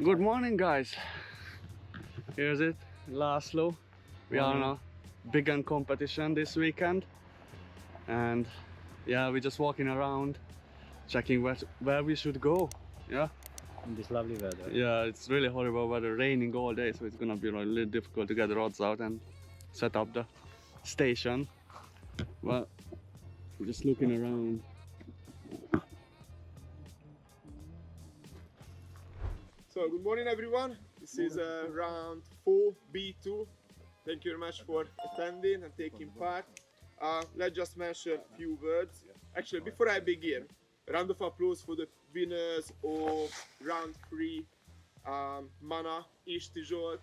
Good morning, guys. Here's it, Laszlo. We are on a Biggun competition this weekend, and yeah, we're just walking around, checking where we should go. Yeah. In this lovely weather. Yeah, it's really horrible weather, raining all day, so it's gonna be a little difficult to get the rods out and set up the station. Well, we're just looking around. So good morning everyone, this is round 4 B2. Thank you very much for attending and taking part. Let's just mention a few words. Actually, before I begin, a round of applause for the winners of round 3, Mana, Isti Zsolt.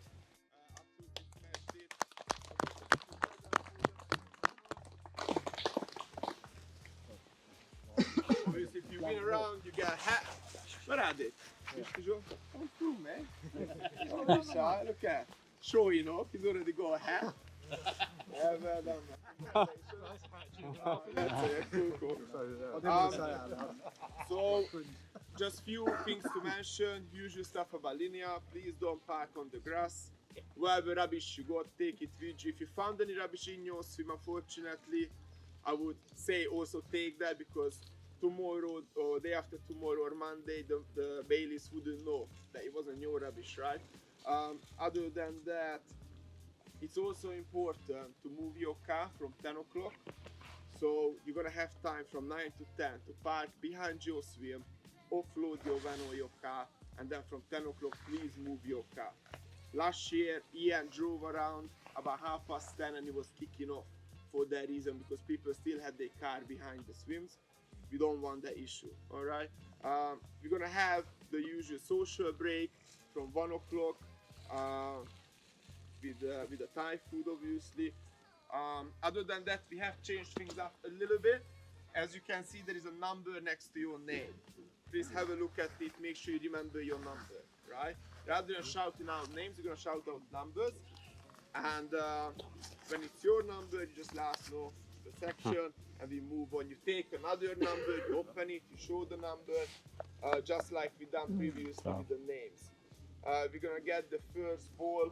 Obviously, if you win a round, you get a hat. Where are they? Isti Zsolt, come through, man. Don't be shy, look at. Showing off, he's already got a hat. Yeah, well done, man. That's it, cool. So, just few things to mention. Usual stuff about linear. Please don't park on the grass. Whatever rubbish you got, take it with you. If you found any rubbish in your swim, unfortunately, I would say also take that, because tomorrow or day after tomorrow or Monday, the bailiffs wouldn't know that it wasn't your rubbish, right? Other than that, it's also important to move your car from 10 o'clock. So you're gonna have time from 9 to 10 to park behind your swim, offload your van or your car, and then from 10 o'clock, please move your car. Last year, Ian drove around about 10:30 and he was kicking off for that reason, because people still had their car behind the swims. We don't want that issue, all right? We're gonna have the usual social break from 1 o'clock with the Thai food, obviously. Other than that, we have changed things up a little bit. As you can see, there is a number next to your name. Please have a look at it, make sure you remember your number, right? Rather than shouting out names, you're gonna shout out numbers. And when it's your number, you just let us know the section and we move on. You take another number, you open it, you show the number, just like we done previously with the names. We're gonna get the first ball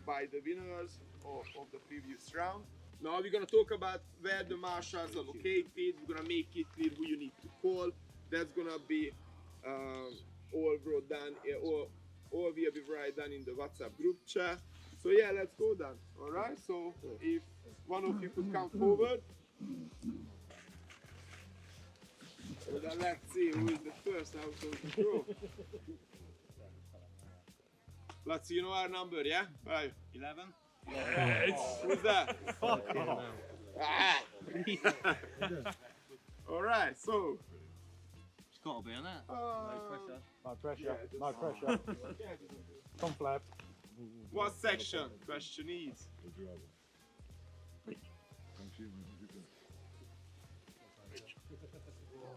by the winners of the previous round. Now we're gonna talk about where the marshals are located. We're gonna make it clear who you need to call. That's gonna be all brought down, all will be right down in the WhatsApp group chat. So yeah, let's go then. All right. So if one of you could come forward, so then let's see who is the first out of the draw. Let's see, you know our number, yeah? Right. 11. Who's that? Ah. All right. So. It's got to be on that. No pressure. No pressure. Come flap. What section? Question is.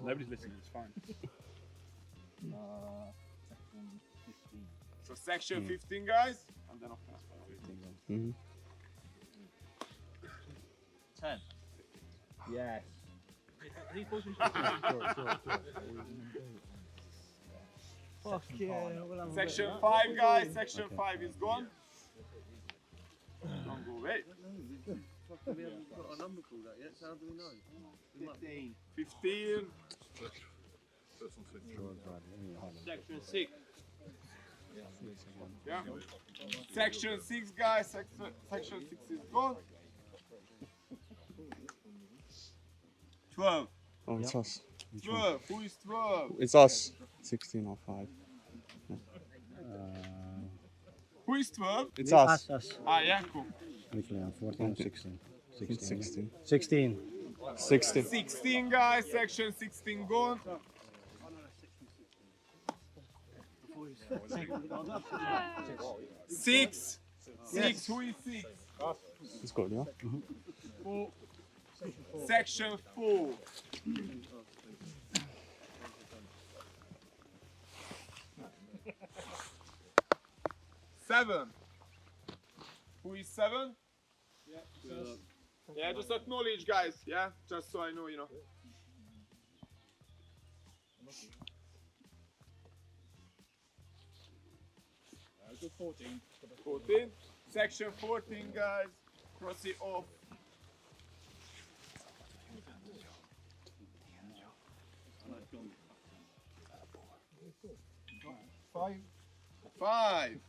Nobody's listening, it's fine. So section 15, guys. And then 10. Yes. Fuck yeah. Section 5, guys. Section 5 is gone. Don't go away. We haven't got a number called that yet, so how do we know? 15. 15. Section 6. Yeah. Section 6, guys. Section 6 is gone. 12. Oh, it's us. 12. Who is 12? It's us. 16 or 5. Who is 12? It's us. Ah, yeah, cool. Which one? 14, 16. It's 16. 16. 16. 16, guys. Section 16 gone. 6. 6. Who is 6? It's good, yeah? Section 4. Seven. Who is 7? Yeah, just acknowledge, guys. Yeah, just so I know, you know. with 14. 14. Section 14, guys. Cross it off. Five. 5.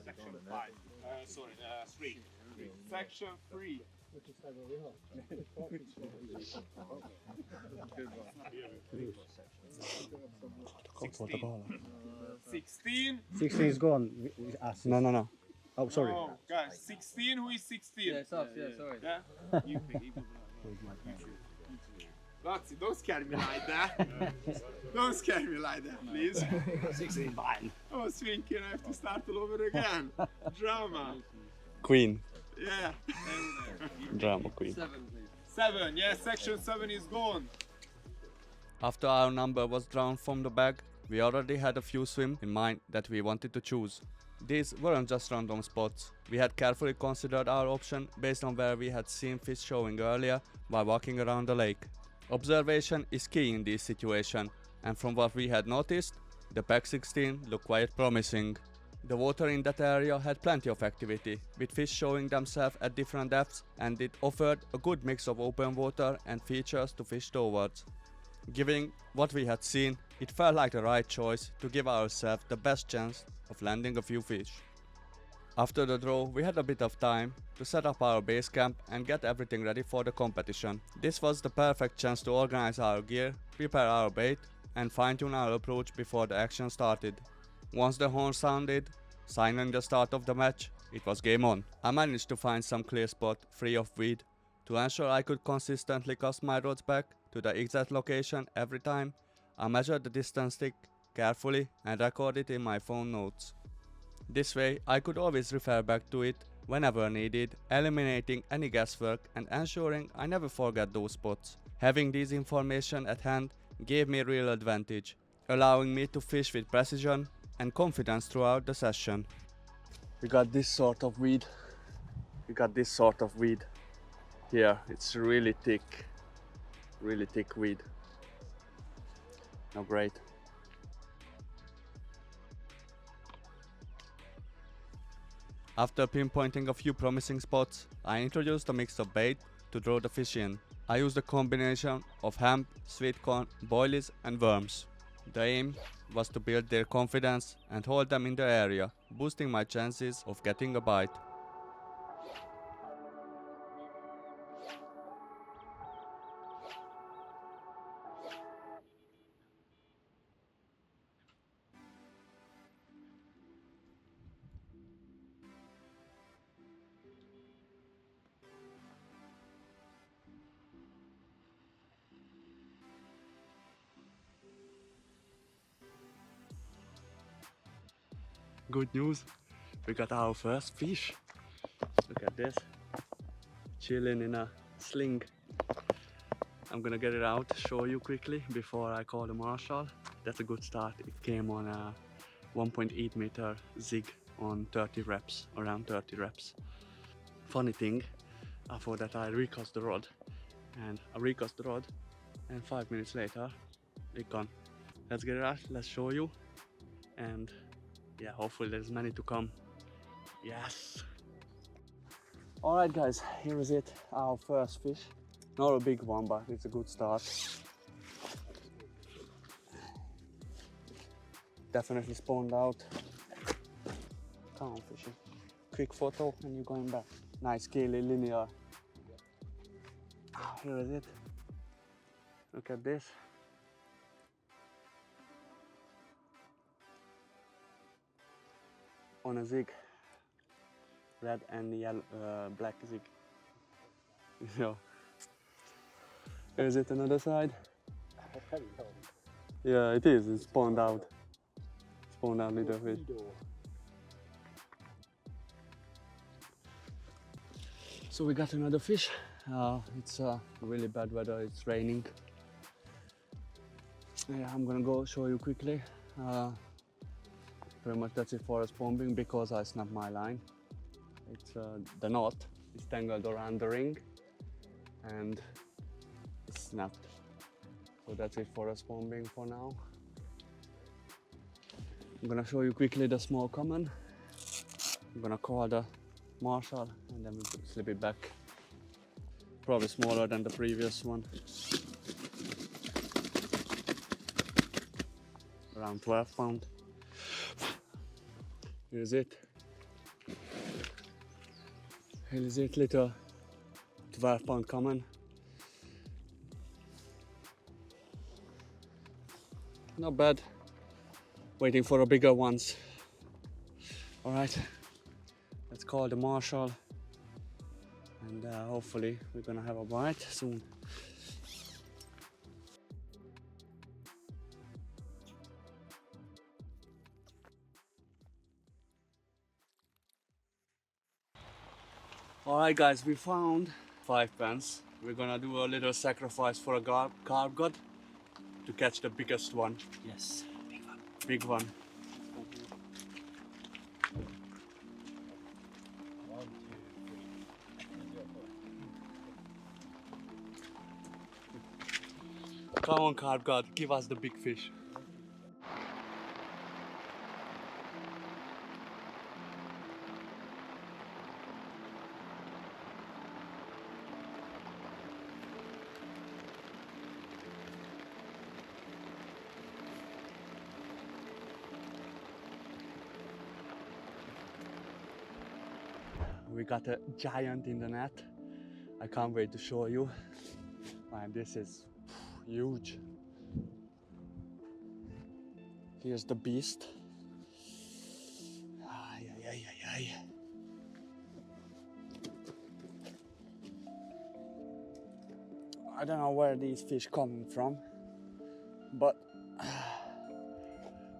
Section 5. Sorry, 3. Section 3. 16. 16 is gone. No, no, no. Oh, sorry. Oh, guys, 16. Who is 16? Yeah, it's us, yeah, sorry. Yeah? Lazzi, don't scare me like that. Don't scare me like that, please. 16 fine. I was thinking I have to start all over again. Drama. Queen. Yeah. Drama queen. 7, please. 7. Yeah, section 7 is gone. After our number was drawn from the bag, we already had a few swim in mind that we wanted to choose. These weren't just random spots. We had carefully considered our option based on where we had seen fish showing earlier while walking around the lake. Observation is key in this situation, and from what we had noticed, the pack 16 looked quite promising. The water in that area had plenty of activity, with fish showing themselves at different depths, and it offered a good mix of open water and features to fish towards. Given what we had seen, it felt like the right choice to give ourselves the best chance of landing a few fish. After the draw, we had a bit of time to set up our base camp and get everything ready for the competition. This was the perfect chance to organize our gear, prepare our bait, and fine-tune our approach before the action started. Once the horn sounded, signaling the start of the match, it was game on. I managed to find some clear spot free of weed. To ensure I could consistently cast my rods back to the exact location every time, I measured the distance stick carefully and recorded it in my phone notes. This way, I could always refer back to it whenever needed, eliminating any guesswork and ensuring I never forget those spots. Having this information at hand gave me real advantage, allowing me to fish with precision and confidence throughout the session. We got this sort of weed. Here. It's really thick weed. Now great. After pinpointing a few promising spots, I introduced a mix of bait to draw the fish in. I used a combination of hemp, sweet corn, boilies and worms. The aim was to build their confidence and hold them in the area, boosting my chances of getting a bite. Good news, we got our first fish. Look at this, chilling in a sling. I'm gonna get it out, show you quickly before I call the marshal. That's a good start. It came on a 1.8 meter zig on 30 reps, around 30 reps. Funny thing, after that I recast the rod, and 5 minutes later, it's gone. Let's get it out, let's show you, and yeah, hopefully there's many to come. Yes! Alright guys, here is it, our first fish. Not a big one, but it's a good start. Definitely spawned out. Come on, fishy. Quick photo and you're going back. Nice scaly linear. Here is it. Look at this. On a zig. Red and yellow, black zig. So, is it another side? Yeah, it is. It's spawned out. Spawned out little bit. So we got another fish. It's really bad weather. It's raining. Yeah, I'm gonna go show you quickly. Pretty much that's it for a spombing because I snapped my line. It's the knot is tangled around the ring and it's snapped. So that's it for a spombing for now. I'm gonna show you quickly the small common. I'm gonna call the marshal and then we'll slip it back. Probably smaller than the previous one. Around 12 pound. Here's it. Here's it, little 12 pound common. Not bad. Waiting for the bigger ones. All right, let's call the marshal and hopefully we're gonna have a bite soon. All right, guys, we found 5 pence. We're gonna do a little sacrifice for a carp god to catch the biggest one. Yes. Big one. Come on, carp god, give us the big fish. We got a giant in the net. I can't wait to show you. Man, this is huge. Here's the beast. Ay, ay, ay, ay, ay. I don't know where these fish coming from, but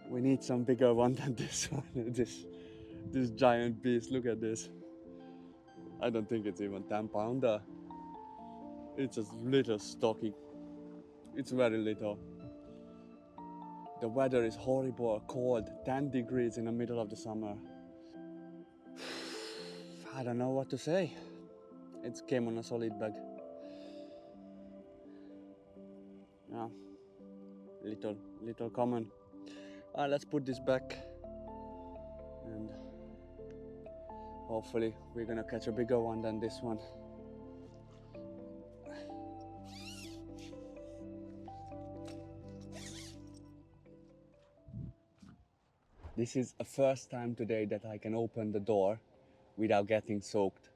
we need some bigger one than this one. This giant beast. Look at this. I don't think it's even 10 pounder. It's a little stocky. It's very little. The weather is horrible, cold, 10 degrees in the middle of the summer. I don't know what to say. It came on a solid bag. Yeah, little common. Alright, let's put this back and hopefully we're gonna catch a bigger one than this one. This is the first time today that I can open the door without getting soaked.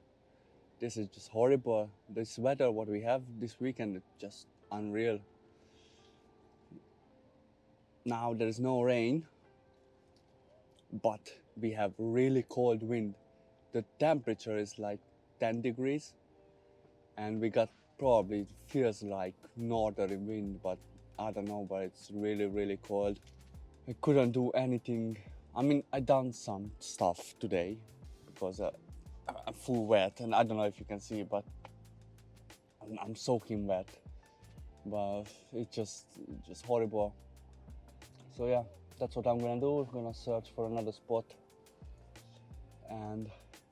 This is just horrible. This weather, what we have this weekend, is just unreal. Now there is no rain, but we have really cold wind. The temperature is like 10 degrees and we got probably feels like northerly wind, but I don't know, but it's really cold. I couldn't do anything. I mean, I done some stuff today because I'm full wet and I don't know if you can see, but I'm soaking wet. But it's just horrible. So yeah, that's what I'm gonna do. I'm gonna search for another spot and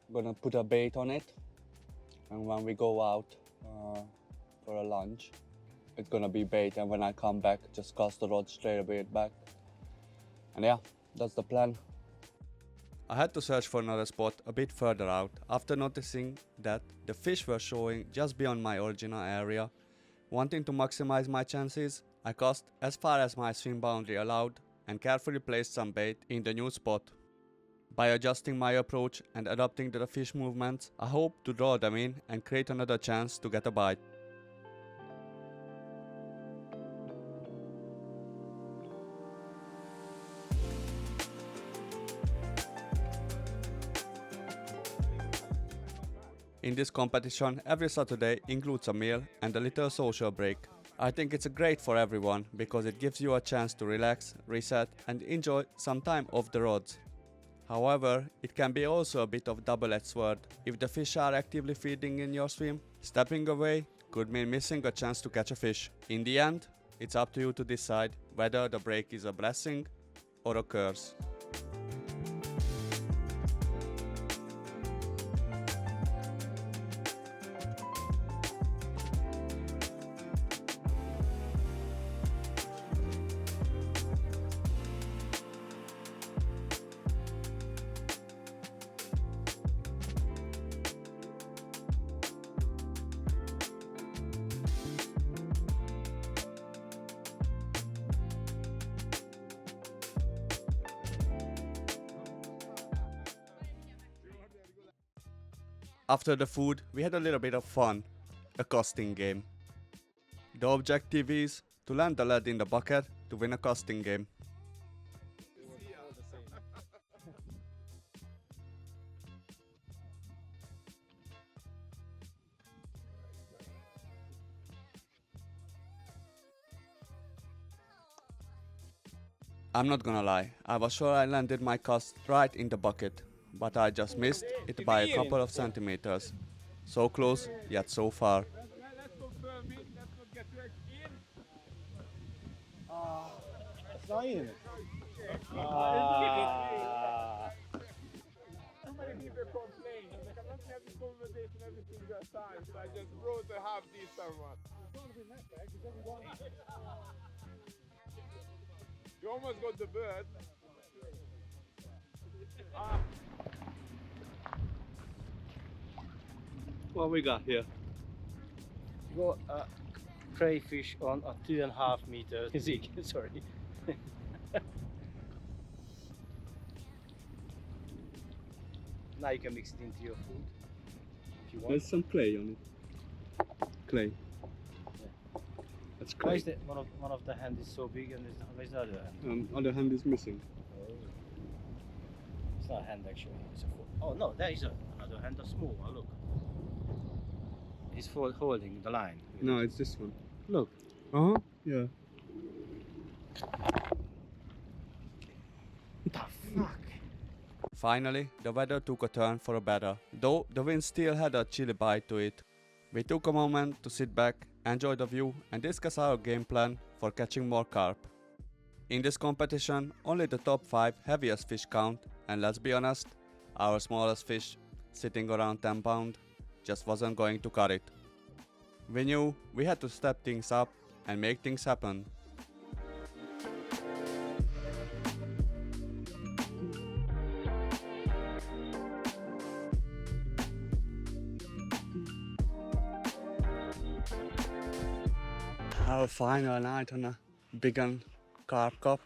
I'm gonna put a bait on it. And when we go out for a lunch, it's gonna be bait. And when I come back, just cast the rod straight away back. And yeah, that's the plan. I had to search for another spot a bit further out after noticing that the fish were showing just beyond my original area. Wanting to maximize my chances, I cast as far as my swim boundary allowed and carefully placed some bait in the new spot. By adjusting my approach and adapting to the fish movements, I hope to draw them in and create another chance to get a bite. In this competition, every Saturday includes a meal and a little social break. I think it's great for everyone because it gives you a chance to relax, reset and enjoy some time off the rods. However, it can be also a bit of double-edged sword. If the fish are actively feeding in your swim, stepping away could mean missing a chance to catch a fish. In the end, it's up to you to decide whether the break is a blessing or a curse. After the food, we had a little bit of fun, a casting game. The objective is to land the lead in the bucket to win a casting game. I'm not gonna lie, I was sure I landed my cast right in the bucket, but I just missed it by a couple of centimeters. So close, yet so far. Let's confirm it. Let's not get wrecked in. It's not in it. Too many people complain. I cannot have this conversation every single time, so I just wrote a half decent one. You almost got the bird. What we got here? Got a crayfish on a 2.5 meter zig. Sorry. Now you can mix it into your food if you want. There's some clay on it. Clay. That's Why clay. is that one of the hand is so big and where's the other hand? Other hand is missing. It's not a hand actually. It's a foot. Oh no, there is another hand, a small one. Look. He's holding the line. No, it's this one. Look. Uh-huh, yeah. The fuck? Finally, the weather took a turn for a better, though the wind still had a chilly bite to it. We took a moment to sit back, enjoy the view and discuss our game plan for catching more carp. In this competition, only the top 5 heaviest fish count, and let's be honest, our smallest fish, sitting around 10 pound, just wasn't going to cut it. We knew we had to step things up and make things happen. Our final night on a Biggun Carp Cup.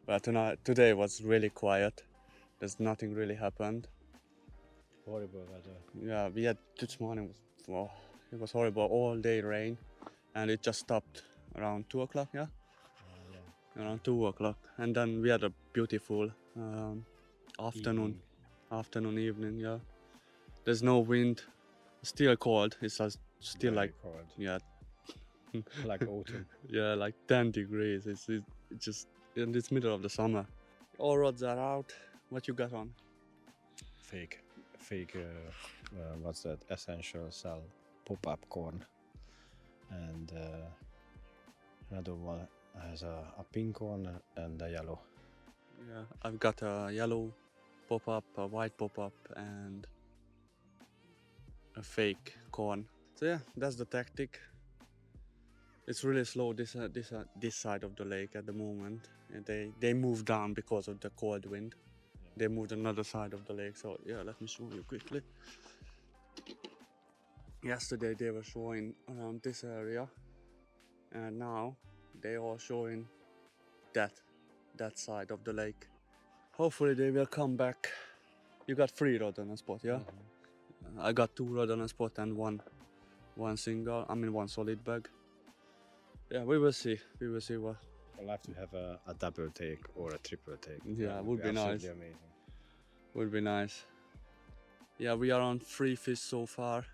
Well, today was really quiet. There's nothing really happened. Horrible weather. Yeah, we had this morning. It was horrible, all day rain, and it just stopped around 2 o'clock. Yeah, around 2 o'clock, and then we had a beautiful evening. Yeah, there's no wind. Still cold. It's still Very like cold. yeah. Like autumn. Yeah, like 10 degrees. It's just in this middle of the summer. All rods are out. What you got on? Fake, what's that? Essential cell pop-up corn. And another one has a pink one and a yellow. Yeah, I've got a yellow pop-up, a white pop-up, and a fake corn. So yeah, that's the tactic. It's really slow this side of the lake at the moment, and they moved down because of the cold wind. Yeah. They moved another side of the lake. So yeah, let me show you quickly. Yesterday they were showing around this area, and now they are showing that side of the lake. Hopefully they will come back. You got 3 rod on a spot, yeah? Mm-hmm. I got 2 rod on a spot and one solid bag. Yeah, we will see. We will see what. I'll have to have a double take or a triple take. Yeah, That would be nice. absolutely amazing. Would be nice. Yeah, we are on 3 fish so far.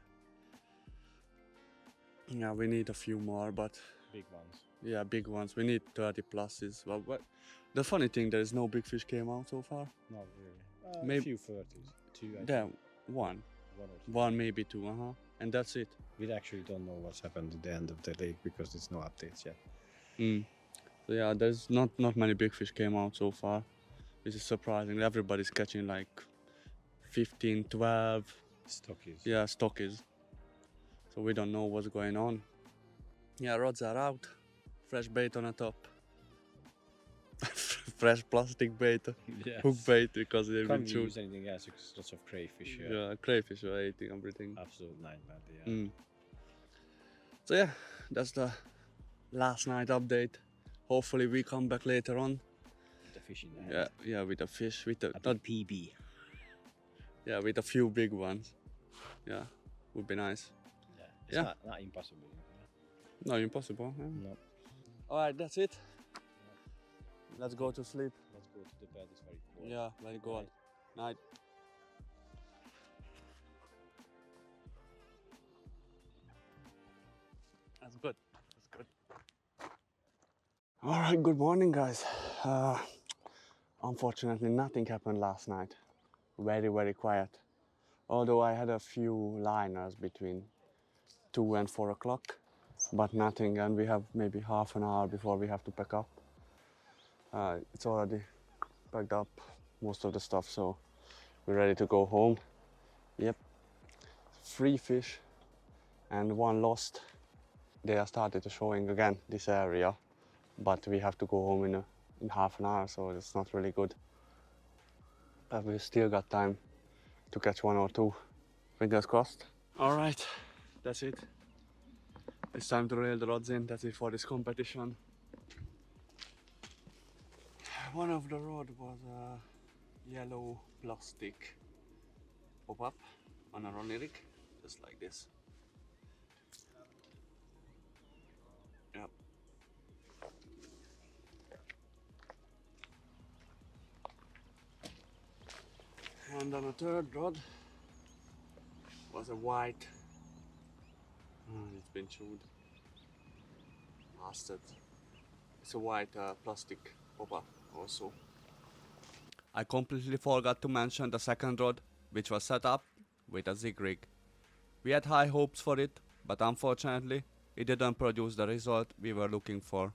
Yeah, we need a few more, but Big ones. yeah, big ones. We need 30 pluses. Well, the funny thing, there is no big fish came out so far. Not really. Maybe- A few 30s. 2, I There, think. one One or two. maybe 2, and that's it. We actually don't know what's happened at the end of the lake because there's no updates yet. So yeah, there's not many big fish came out so far, which is surprising. Everybody's catching like 15, 12. Stockies. Yeah, stockies. So we don't know what's going on. Yeah, rods are out. Fresh bait on the top. Fresh plastic bait, Yes. hook bait because they've been Can't chewed. use anything else because lots of crayfish here. Yeah, crayfish are eating everything. Absolute nightmare. Yeah. So yeah, that's the last night update. Hopefully we come back later on. The fish in the hand. Yeah, with the fish, with A big PB. with a few big ones. Yeah, would be nice. Yeah, it's Yeah. not impossible. No, impossible. Yeah. No. All right, that's it. Let's go to sleep. Let's go to the bed. It's very cold. Yeah, very good. Night. That's good. That's good. All right, good morning, guys. Unfortunately, nothing happened last night. Very, very quiet. Although I had a few liners between 2 and 4 o'clock, but nothing, and we have maybe half an hour before we have to pack up. It's already packed up, most of the stuff, so we're ready to go home. Yep. 3 fish and 1 lost. They are started to showing again this area, but we have to go home in half an hour, so it's not really good. But we still got time to catch 1 or 2. Fingers crossed. All right, that's it. It's time to reel the rods in. That's it for this competition. One of the rod was a yellow plastic pop-up on a rolling rig, just like this. Yep. And on a third rod was a white. It's been chewed. Bastard. It's a white plastic pop-up also. I completely forgot to mention the second rod, which was set up with a zig rig. We had high hopes for it, but unfortunately it didn't produce the result we were looking for.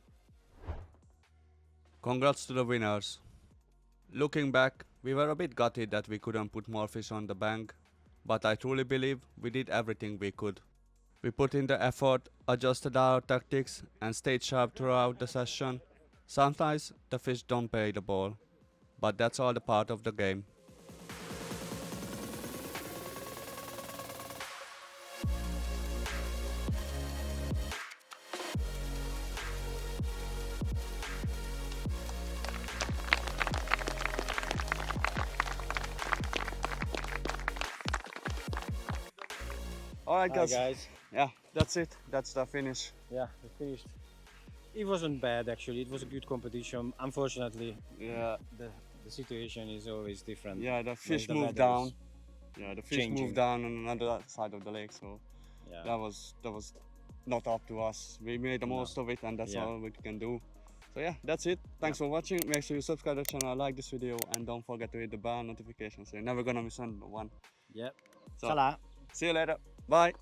Congrats to the winners. Looking back, we were a bit gutted that we couldn't put more fish on the bank, but I truly believe we did everything we could. We put in the effort, adjusted our tactics, and stayed sharp throughout the session. Sometimes the fish don't pay the ball, but that's all the part of the game. Alright guys, yeah, that's it, that's the finish. Yeah, we finished. It wasn't bad actually. It was a good competition. Unfortunately, Yeah, the situation is always different. yeah, the fish the moved weather down. is Yeah, the fish changing. moved down on another side of the lake, so Yeah. that was not up to us. We made the No. most of it, and that's Yeah. all we can do. So yeah, that's it. Thanks for watching. Make sure you subscribe to the channel, like this video, and don't forget to hit the bell notification so you're never gonna miss one. Yep. So Ta-la. see you later. Bye.